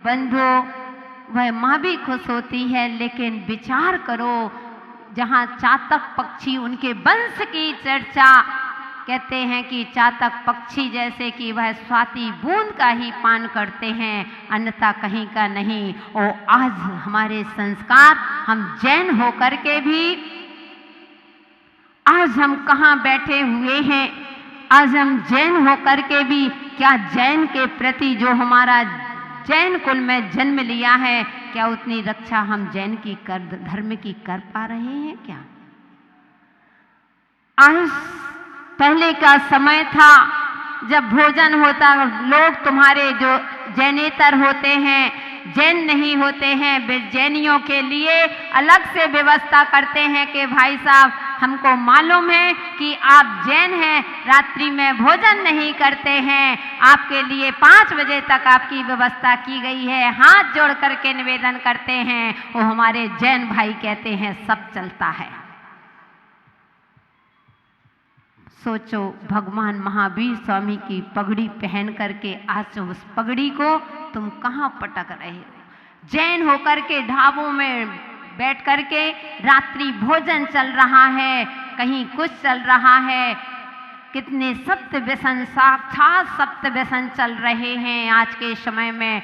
बंधुओं, वह माँ भी खुश होती है, लेकिन विचार करो, जहाँ चातक पक्षी उनके वंश की चर्चा कहते हैं कि चातक पक्षी जैसे कि वह स्वाति बूंद का ही पान करते हैं, अन्यथा कहीं का नहीं। और आज हमारे संस्कार, हम जैन होकर के भी आज हम कहाँ बैठे हुए हैं। आज हम जैन होकर के भी क्या जैन के प्रति जो हमारा जैन कुल में जन्म लिया है, क्या उतनी रक्षा हम जैन की धर्म की कर पा रहे हैं क्या? आज पहले का समय था जब भोजन होता, लोग तुम्हारे जो जैनेतर होते हैं, जैन नहीं होते हैं, वे जैनियों के लिए अलग से व्यवस्था करते हैं कि भाई साहब, हमको मालूम है कि आप जैन हैं, रात्रि में भोजन नहीं करते हैं, आपके लिए 5 बजे तक आपकी व्यवस्था की गई है, हाथ जोड़ करके निवेदन करते हैं। वो हमारे जैन भाई कहते हैं सब चलता है। सोचो, भगवान महावीर स्वामी की पगड़ी पहन करके आज उस पगड़ी को तुम कहाँ पटक रहे हो? जैन होकर के ढाबों में बैठ करके रात्रि भोजन चल रहा है, कहीं कुछ चल रहा है, कितने सप्त व्यसन, साक्षात सप्त व्यसन चल रहे हैं आज के समय में।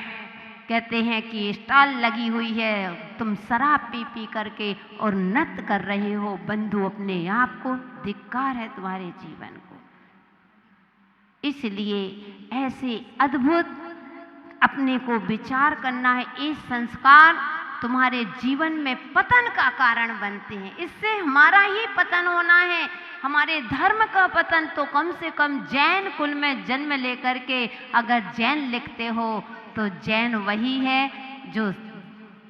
कहते हैं कि स्टॉल लगी हुई है, तुम शराब पी पी करके और नृत्य कर रहे हो। बंधु, अपने आप को धिक्कार है तुम्हारे जीवन को। इसलिए ऐसे अद्भुत अपने को विचार करना है। ये संस्कार तुम्हारे जीवन में पतन का कारण बनते हैं, इससे हमारा ही पतन होना है। हमारे धर्म का पतन तो कम से कम जैन कुल में जन्म लेकर के अगर जैन लिखते हो तो जैन वही है जो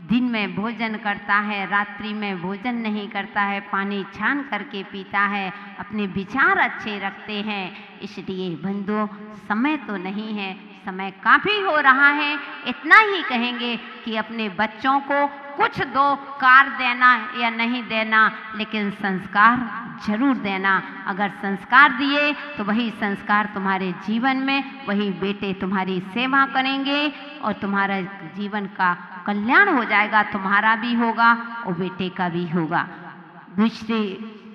दिन में भोजन करता है, रात्रि में भोजन नहीं करता है, पानी छान करके पीता है, अपने विचार अच्छे रखते हैं। इसलिए बंधुओं, समय तो नहीं है, समय काफ़ी हो रहा है। इतना ही कहेंगे कि अपने बच्चों को कुछ दो, कार देना या नहीं देना, लेकिन संस्कार जरूर देना। अगर संस्कार दिए तो वही संस्कार तुम्हारे जीवन में, वही बेटे तुम्हारी सेवा करेंगे और तुम्हारा जीवन का कल्याण हो जाएगा, तुम्हारा भी होगा और बेटे का भी होगा। दूसरे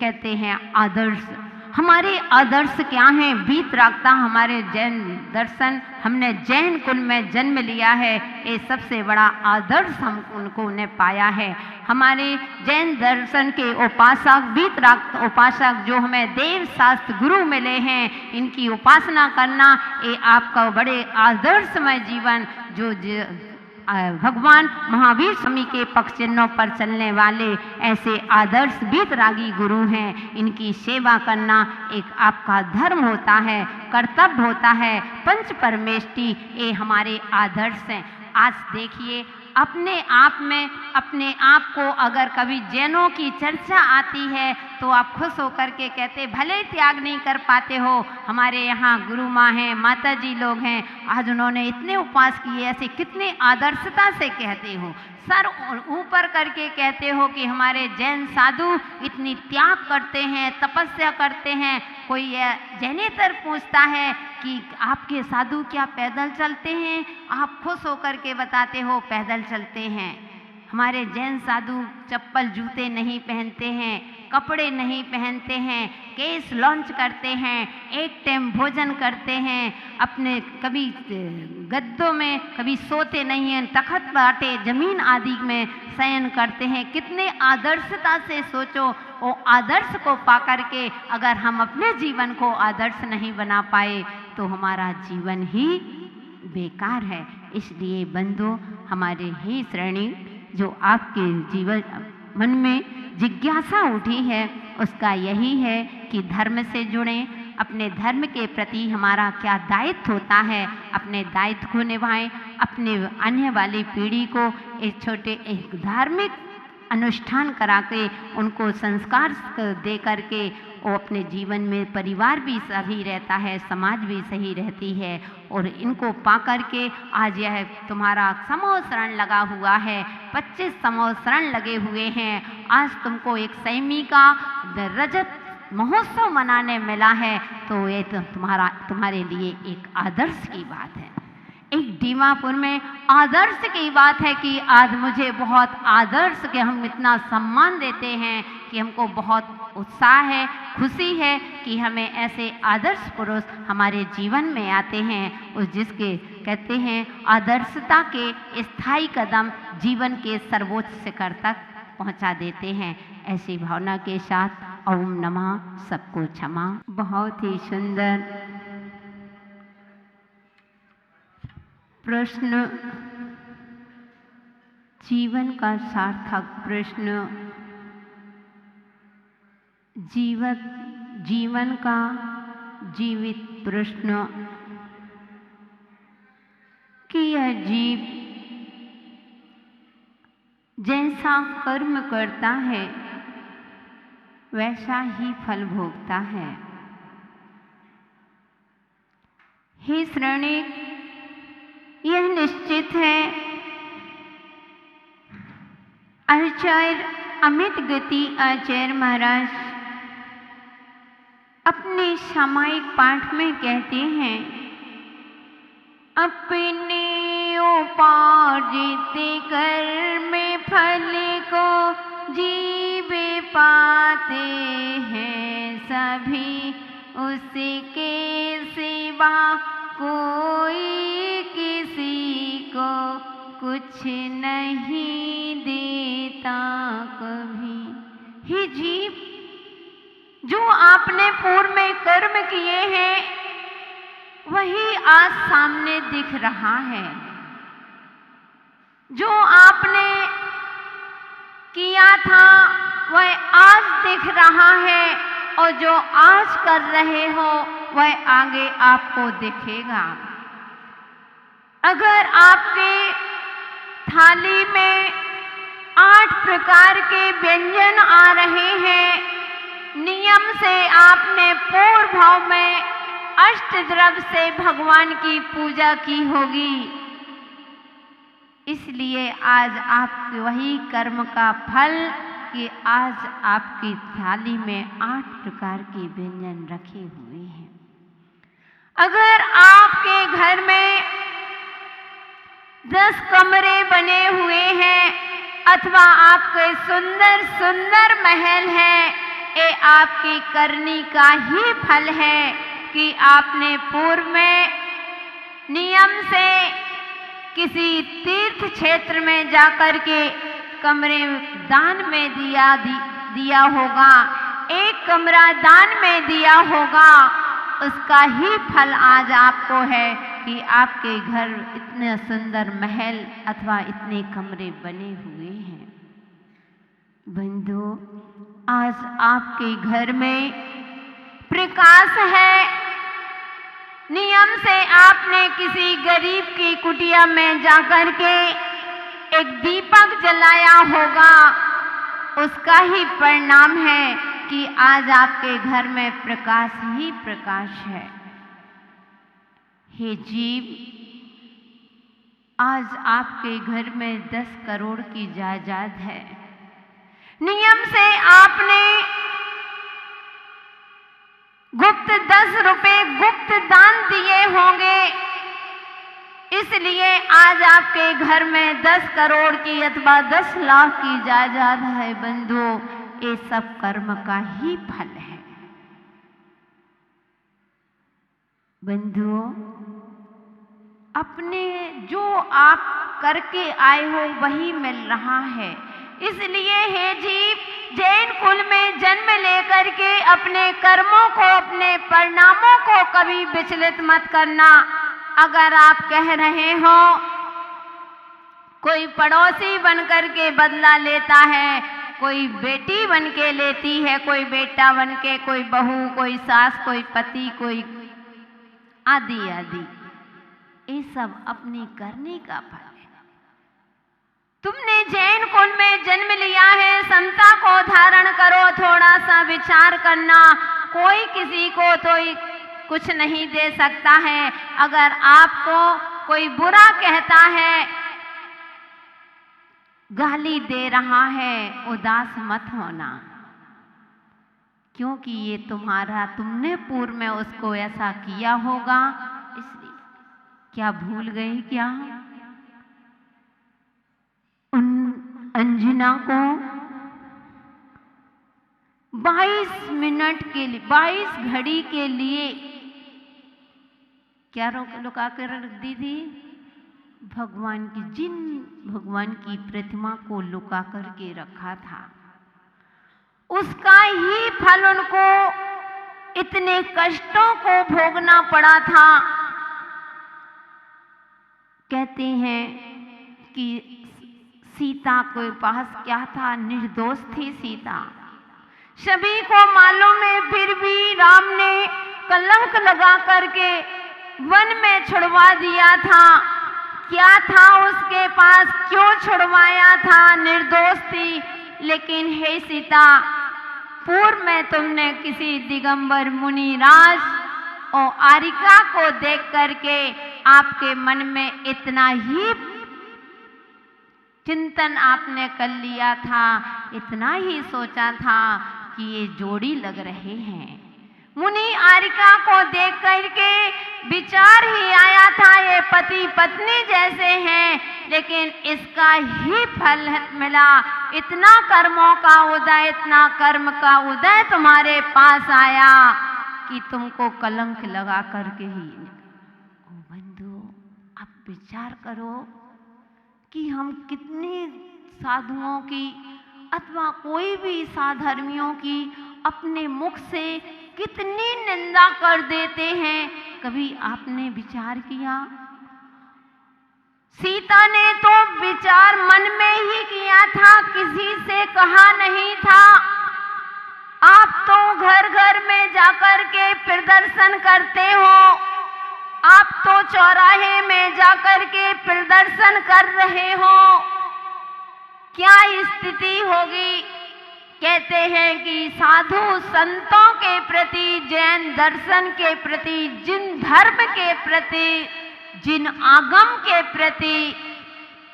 कहते हैं आदर्श। हमारे आदर्श क्या हैं? बीत रागता हमारे जैन दर्शन, हमने जैन कुल में जन्म लिया है, ये सबसे बड़ा आदर्श हम उनको ने पाया है। हमारे जैन दर्शन के उपासक, बीत रागता उपासक जो हमें देव शास्त्र गुरु मिले हैं, इनकी उपासना करना, ये आपका बड़े आदर्शमय जीवन जो भगवान महावीर स्वामी के पक्ष चिन्हों पर चलने वाले ऐसे आदर्श बीतरागी गुरु हैं। इनकी सेवा करना एक आपका धर्म होता है, कर्तव्य होता है। पंच परमेष्टि ये हमारे आदर्श हैं। आज देखिए, अपने आप में अपने आप को अगर कभी जैनों की चर्चा आती है तो आप खुश होकर के कहते, भले त्याग नहीं कर पाते हो, हमारे यहाँ गुरु माँ हैं, माता जी लोग हैं, आज उन्होंने इतने उपवास किए, ऐसे कितने आदर्शता से कहते हो, सर ऊपर करके कहते हो कि हमारे जैन साधु इतनी त्याग करते हैं, तपस्या करते हैं। कोई जैनेतर पूछता है कि आपके साधु क्या पैदल चलते हैं? आप खुश होकर के बताते हो पैदल चलते हैं। हमारे जैन साधु चप्पल जूते नहीं पहनते हैं, कपड़े नहीं पहनते हैं, केस लॉन्च करते हैं, एक टाइम भोजन करते हैं, अपने कभी गद्दों में कभी सोते नहीं हैं, तखत बाटे जमीन आदि में शयन करते हैं। कितने आदर्शता से सोचो, वो आदर्श को पा करके अगर हम अपने जीवन को आदर्श नहीं बना पाए तो हमारा जीवन ही बेकार है। इसलिए बंधु, हमारे ही श्रेणी जो आपके जीवन मन में जिज्ञासा उठी है उसका यही है कि धर्म से जुड़ें, अपने धर्म के प्रति हमारा क्या दायित्व होता है, अपने दायित्व को निभाएं, अपने आने वाली पीढ़ी को एक छोटे एक धार्मिक अनुष्ठान करा के उनको संस्कार दे करके वो अपने जीवन में परिवार भी सही रहता है, समाज भी सही रहती है। और इनको पा करके आज यह तुम्हारा समूह शरण लगा हुआ है, 25 समूह शरण लगे हुए हैं। आज तुमको एक सैमी का रजत महोत्सव मनाने मिला है तो ये तो तुम्हारे लिए एक आदर्श की बात है। एक दीमापुर में आदर्श की बात है कि आज मुझे बहुत आदर्श के हम इतना सम्मान देते हैं कि हमको बहुत उत्साह है, खुशी है कि हमें ऐसे आदर्श पुरुष हमारे जीवन में आते हैं, उस जिसके कहते हैं आदर्शता के स्थायी कदम जीवन के सर्वोच्च शिखर तक पहुंचा देते हैं। ऐसी भावना के साथ ओम नमः सबको क्षमा। बहुत ही सुंदर प्रश्न, जीवन का सार्थक प्रश्न, जीवन का जीवित प्रश्न कि यह जीव जैसा कर्म करता है वैसा ही फल भोगता है। हे श्रेणिक, यह निश्चित है। आचार्य अमित गति आचार्य महाराज अपने सामायिक पाठ में कहते हैं, अपने उपार्जित कर्म फल को जीवे पाते हैं सभी, उसके सिवा कोई किसी को कुछ नहीं देता कभी। हे जीव, जो आपने पूर्व में कर्म किए हैं वही आज सामने दिख रहा है। जो आपने किया था वह आज दिख रहा है और जो आज कर रहे हो वह आगे आपको दिखेगा। अगर आपके थाली में 8 प्रकार के व्यंजन आ रहे हैं, नियम से आपने पूर्व भाव में अष्टद्रव्य से भगवान की पूजा की होगी, इसलिए आज आप वही कर्म का फल कि आज आपकी थाली में 8 प्रकार के व्यंजन रखे हुए हैं। अगर आपके घर में 10 कमरे बने हुए हैं अथवा आपके सुंदर सुंदर महल है, ये आपकी करनी का ही फल है कि आपने पूर्व में नियम से किसी तीर्थ क्षेत्र में जाकर के कमरे दान में दिया होगा, एक कमरा दान में दिया होगा, उसका ही फल आज आपको है कि आपके घर इतने सुंदर महल अथवा इतने कमरे बने हुए हैं। बंधु, आज आपके घर में प्रकाश है। नियम से आपने किसी गरीब की कुटिया में जाकर के एक दीपक जलाया होगा, उसका ही परिणाम है कि आज आपके घर में प्रकाश ही प्रकाश है। हे जीव, आज आपके घर में 10 करोड़ की जायदाद है। नियम से आपने गुप्त 10 रुपए गुप्त दान दिए होंगे, इसलिए आज आपके घर में 10 करोड़ की अथवा 10 लाख की जायदाद है। बंधु, ये सब कर्म का ही फल है। बंधुओं, अपने जो आप करके आए हो वही मिल रहा है। इसलिए हे जीव, जैन कुल में जन्म लेकर के अपने कर्मों को, अपने परिणामों को कभी विचलित मत करना। अगर आप कह रहे हो कोई पड़ोसी बनकर के बदला लेता है, कोई बेटी बन के लेती है, कोई बेटा बन के, कोई बहू, कोई सास, कोई पति, कोई आदि आदि, ये सब अपनी करने का फल है। तुमने जैन कुल में जन्म लिया है, समता को धारण करो। थोड़ा सा विचार करना, कोई किसी को तो कुछ नहीं दे सकता है। अगर आपको कोई बुरा कहता है, गाली दे रहा है, उदास मत होना, क्योंकि ये तुमने पूर्व में उसको ऐसा किया होगा, इसलिए क्या भूल गई क्या उन अंजना को 22 मिनट के लिए, 22 घड़ी के लिए क्या लुका कर रख दी थी? भगवान की प्रतिमा को लुका करके रखा था। उसका ही फल उनको इतने कष्टों को भोगना पड़ा था। कहते हैं कि सीता के पास क्या था? निर्दोष थी सीता, सभी को मालूम है, फिर भी राम ने कलंक लगा करके वन में छुड़वा दिया था। क्या था उसके पास? क्यों छुड़वाया था? निर्दोष थी। लेकिन हे सीता, पूर्व में तुमने किसी दिगंबर मुनिराज और आरिका को देख करके आपके मन में इतना ही चिंतन आपने कर लिया था, इतना ही सोचा था कि ये जोड़ी लग रहे हैं। मुनि आरिका को देख करके विचार ही आया था ये पति पत्नी जैसे हैं, लेकिन इसका ही फल मिला। इतना कर्मों का उदय, इतना कर्म का उदय तुम्हारे पास आया कि तुमको कलंक लगा करके ही। बंधु, आप विचार करो कि हम कितने साधुओं की अथवा कोई भी साधर्मियों की अपने मुख से कितनी निंदा कर देते हैं। कभी आपने विचार किया? सीता ने तो विचार मन में ही किया था, किसी से कहा नहीं था। आप तो घर घर में जाकर के प्रदर्शन करते हो, आप तो चौराहे में जाकर के प्रदर्शन कर रहे हो। क्या स्थिति होगी? कहते हैं कि साधु संतों के प्रति, जैन दर्शन के प्रति, जिन धर्म के प्रति, जिन आगम के प्रति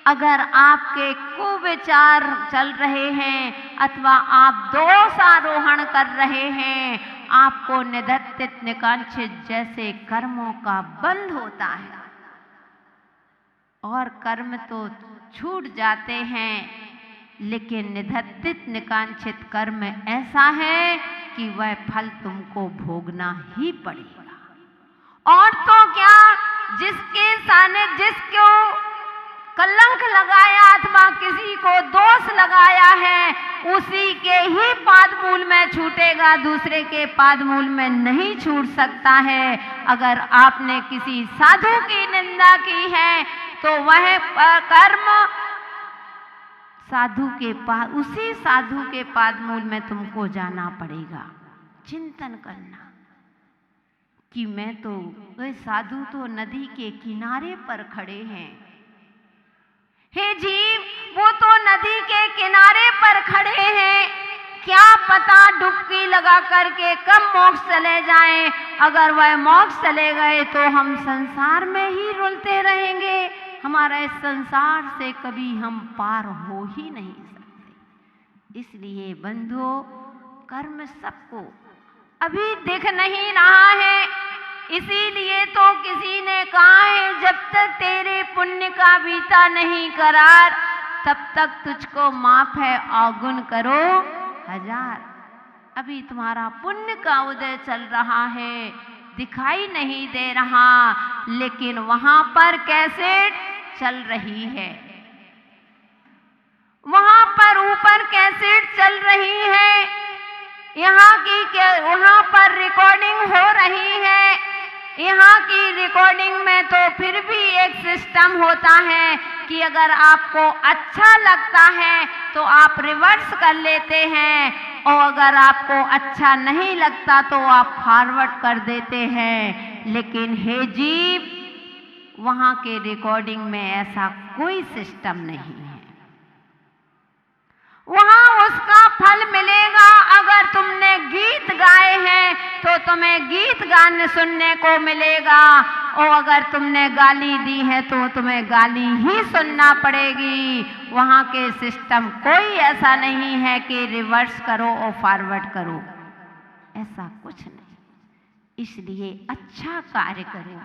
अगर आपके कुविचार चल रहे हैं अथवा आप दोषारोहण कर रहे हैं, आपको निधत्तित निकांक्षित जैसे कर्मों का बंध होता है और कर्म तो छूट जाते हैं, लेकिन निधत्तित निकांक्षित कर्म ऐसा है कि वह फल तुमको भोगना ही पड़ेगा। और तो क्या, जिसको कलंक लगाया अथवा किसी को दोष लगाया है, उसी के ही पादमूल में छूटेगा, दूसरे के पादमूल में नहीं छूट सकता है। अगर आपने किसी साधु की निंदा की है तो वह कर्म उसी साधु के पादमूल में तुमको जाना पड़ेगा। चिंतन करना कि मैं तो, वे साधु तो नदी के किनारे पर खड़े हैं। हे जीव, वो तो नदी के किनारे पर खड़े हैं, क्या पता डुबकी लगा करके कब मोक्ष चले जाएं। अगर वह मोक्ष चले गए तो हम संसार में ही रुलते रहेंगे, हमारा इस संसार से कभी हम पार हो ही नहीं सकते। इसलिए बंधुओं, कर्म सबको अभी दिख नहीं रहा है, इसीलिए तो किसी ने कहा है जब तक तेरे पुण्य का बीता नहीं करार, तब तक तुझको माफ है अवगुण करो हजार। अभी तुम्हारा पुण्य का उदय चल रहा है, दिखाई नहीं दे रहा, लेकिन वहां पर कैसेट चल रही है, वहां पर ऊपर कैसेट चल रही है, वहां पर रिकॉर्डिंग हो रही है। यहाँ की रिकॉर्डिंग में तो फिर भी एक सिस्टम होता है कि अगर आपको अच्छा लगता है तो आप रिवर्स कर लेते हैं, और अगर आपको अच्छा नहीं लगता तो आप फॉरवर्ड कर देते हैं। लेकिन हे जीव, वहाँ के रिकॉर्डिंग में ऐसा कोई सिस्टम नहीं है। वहाँ उसका फल मिलेगा। अगर तुमने गीत गाए हैं तो तुम्हें गीत गाने सुनने को मिलेगा, और अगर तुमने गाली दी है तो तुम्हें गाली ही सुनना पड़ेगी। वहाँ के सिस्टम कोई ऐसा नहीं है कि रिवर्स करो और फॉरवर्ड करो, ऐसा कुछ नहीं। इसलिए अच्छा कार्य करो।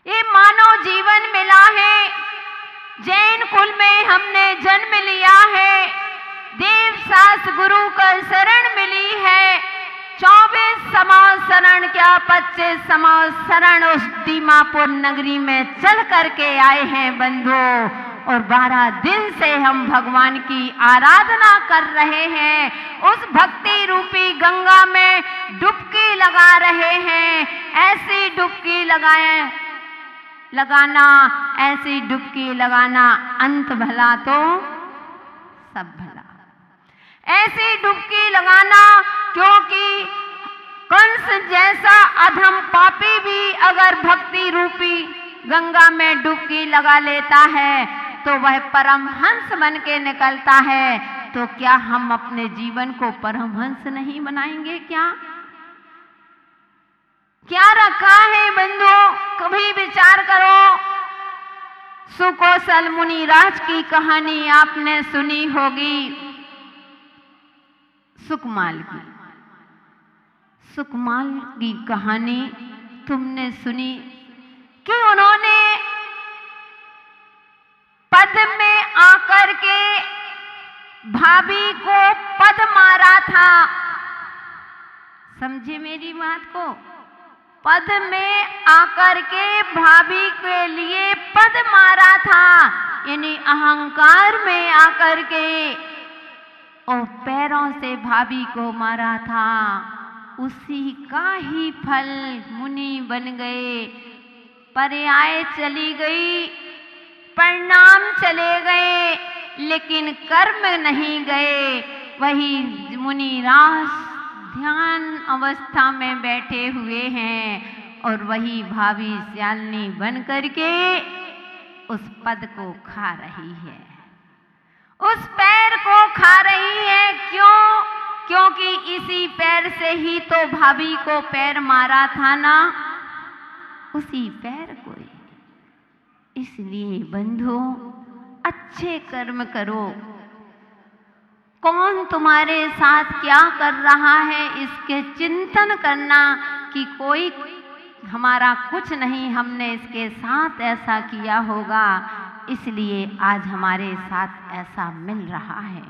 ये मानव जीवन मिला है, जैन कुल में हमने जन्म लिया है, देव सास गुरु का शरण मिली है, 24 समाज शरण क्या 25 समाज शरण उस दीमापुर नगरी में चल करके आए हैं बंधुओं। और 12 दिन से हम भगवान की आराधना कर रहे हैं, उस भक्ति रूपी गंगा में डुबकी लगा रहे हैं। ऐसी डुबकी ऐसी डुबकी लगाना अंत भला तो सब भला। ऐसी डुबकी लगाना, क्योंकि कंस जैसा अधम पापी भी अगर भक्ति रूपी गंगा में डुबकी लगा लेता है तो वह परमहंस बन के निकलता है। तो क्या हम अपने जीवन को परमहंस नहीं बनाएंगे? क्या रखा है बंधुओं? कभी विचार करो। सुकौशल मुनिराज की कहानी आपने सुनी होगी, सुकमाल की कहानी तुमने सुनी कि उन्होंने पद में आकर के भाभी को पद मारा था। समझे मेरी बात को? पद में आकर के भाभी के लिए पद मारा था, यानी अहंकार में आकर के और पैरों से भाभी को मारा था। उसी का ही फल मुनि बन गए, पर्याय चली गई, परिणाम चले गए, लेकिन कर्म नहीं गए। वही मुनिराज ध्यान अवस्था में बैठे हुए हैं और वही भाभी श्यालिनी बन करके उस पद को खा रही है, उस पैर को खा रही है। क्यों? क्योंकि इसी पैर से ही तो भाभी को पैर मारा था ना, उसी पैर को। इसलिए बंधुओं, अच्छे कर्म करो। कौन तुम्हारे साथ क्या कर रहा है इसके चिंतन करना कि कोई हमारा कुछ नहीं, हमने इसके साथ ऐसा किया होगा, इसलिए आज हमारे साथ ऐसा मिल रहा है।